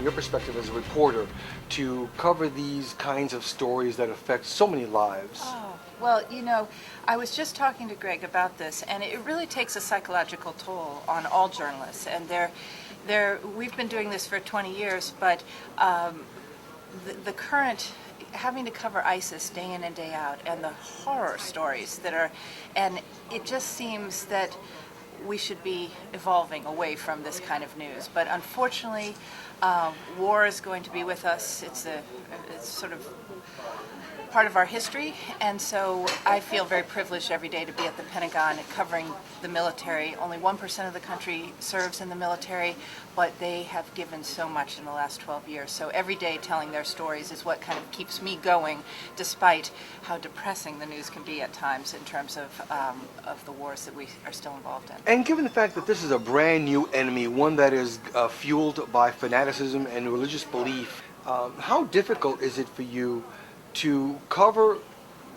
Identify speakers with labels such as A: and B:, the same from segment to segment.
A: your perspective as a reporter, to cover these kinds of stories that affect so many lives?
B: Oh, well, you know, I was just talking to Greg about this, and it really takes a psychological toll on all journalists. And we've been doing this for 20 years, but the current having to cover ISIS day in and day out, and the horror stories that are, and it just seems that we should be evolving away from this kind of news. But unfortunately, war is going to be with us. It's sort of part of our history, and so I feel very privileged every day to be at the Pentagon covering the military. Only 1% of the country serves in the military, but they have given so much in the last 12 years. So every day telling their stories is what kind of keeps me going, despite how depressing the news can be at times in terms of the wars that we are still involved in.
A: And given the fact that this is a brand new enemy, one that is fueled by fanaticism and religious belief, how difficult is it for you to cover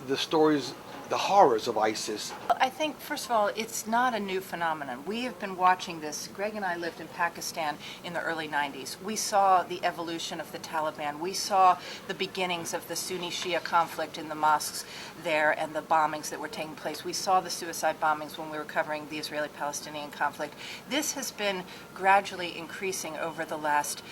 A: the stories, the horrors of ISIS?
B: I think, first of all, it's not a new phenomenon. We have been watching this. Greg and I lived in Pakistan in the early 90s. We saw the evolution of the Taliban. We saw the beginnings of the Sunni-Shia conflict in the mosques there and the bombings that were taking place. We saw the suicide bombings when we were covering the Israeli-Palestinian conflict. This has been gradually increasing over the last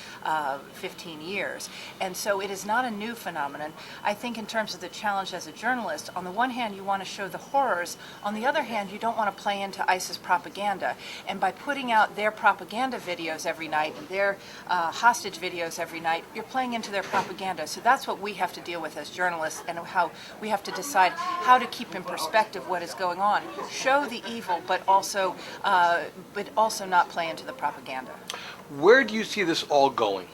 B: 15 years. And so it is not a new phenomenon. I think in terms of the challenge as a journalist, on the one hand, you want to show the horrors. On the other hand, you don't want to play into ISIS propaganda. And by putting out their propaganda videos every night and their hostage videos every night, you're playing into their propaganda. So that's what we have to deal with as journalists, and how we have to decide how to keep in perspective what is going on. Show the evil, but also not play into the propaganda.
A: Where do you see this all going?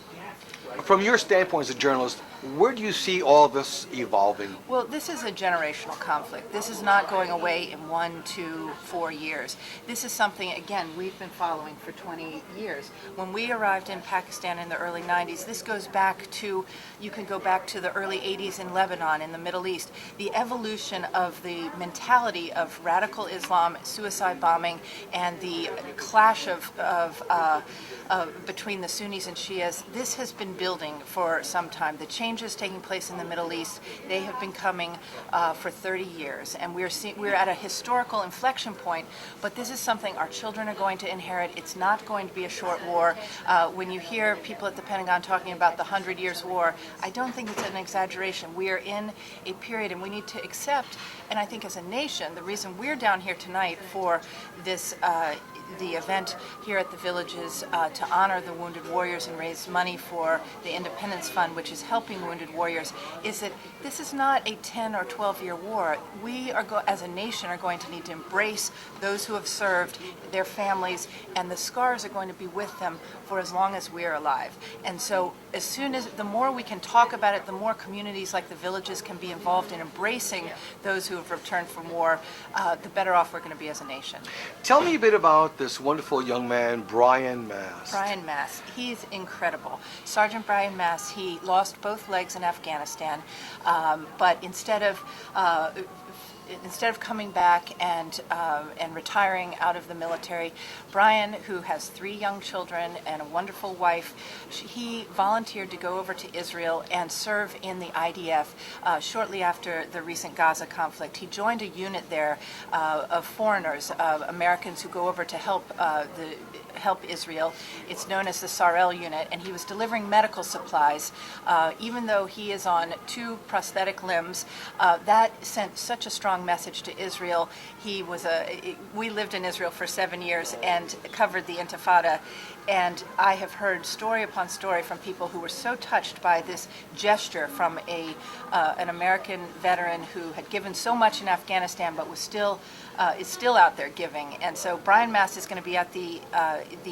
A: From your standpoint as a journalist, where do you see all this evolving?
B: Well, this is a generational conflict. This is not going away in 1, 2, 4 years. This is something, again, we've been following for 20 years. When we arrived in Pakistan in the early 90s, this goes back to, you can go back to the early 80s in Lebanon, in the Middle East. The evolution of the mentality of radical Islam, suicide bombing, and the clash between the Sunnis and Shias, this has been building for some time. The changes taking place in the Middle East, they have been coming for 30 years, and we're at a historical inflection point, but this is something our children are going to inherit. It's not going to be a short war. When you hear people at the Pentagon talking about the 100 Years' War, I don't think it's an exaggeration. We are in a period, and we need to accept, and I think as a nation, the reason we're down here tonight for this the event here at the Villages to honor the wounded warriors and raise money for the Independence Fund, which is helping wounded warriors, is that this is not a 10 or 12-year war. We are, as a nation, are going to need to embrace those who have served, their families, and the scars are going to be with them for as long as we're alive. And so the more we can talk about it, the more communities like the Villages can be involved in embracing those who have returned from war, the better off we're going to be as a nation.
A: Tell me a bit about this wonderful young man, Brian Mast.
B: Brian Mast, he's incredible. Sergeant Brian Mast, he lost both legs in Afghanistan, but instead of coming back and retiring out of the military, Brian, who has 3 young children and a wonderful wife, he volunteered to go over to Israel and serve in the IDF shortly after the recent Gaza conflict. He joined a unit there of foreigners, Americans who go over to help Israel. It's known as the Sarel unit, and he was delivering medical supplies. Even though he is on 2 prosthetic limbs, that sent such a strong message to Israel. We lived in Israel for 7 years and covered the Intifada, and I have heard story upon story from people who were so touched by this gesture from an American veteran who had given so much in Afghanistan but was still is still out there giving. And so Brian Mast is going to be at the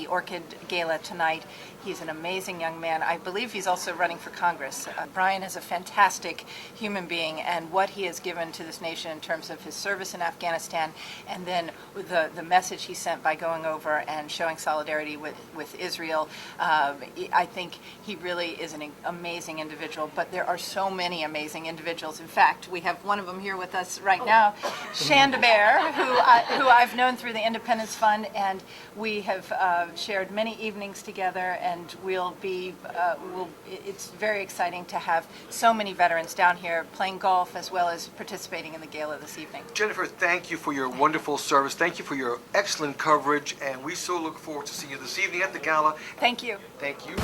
B: Orchid Gala tonight. He's an amazing young man. I believe he's also running for Congress. Brian is a fantastic human being, and what he has given to this nation in terms of his service in Afghanistan, and then the message he sent by going over and showing solidarity with Israel, I think he really is an amazing individual. But there are so many amazing individuals. In fact, we have one of them here with us right now, Shanda Bear, who I've known through the Independence Fund, and we have shared many evenings together, and it's very exciting to have so many veterans down here playing golf as well as participating in the gala this evening.
A: Jennifer, thank you for your wonderful service. Thank you for your excellent coverage, and we so look forward to seeing you this evening at the gala.
B: Thank you.
A: Thank you.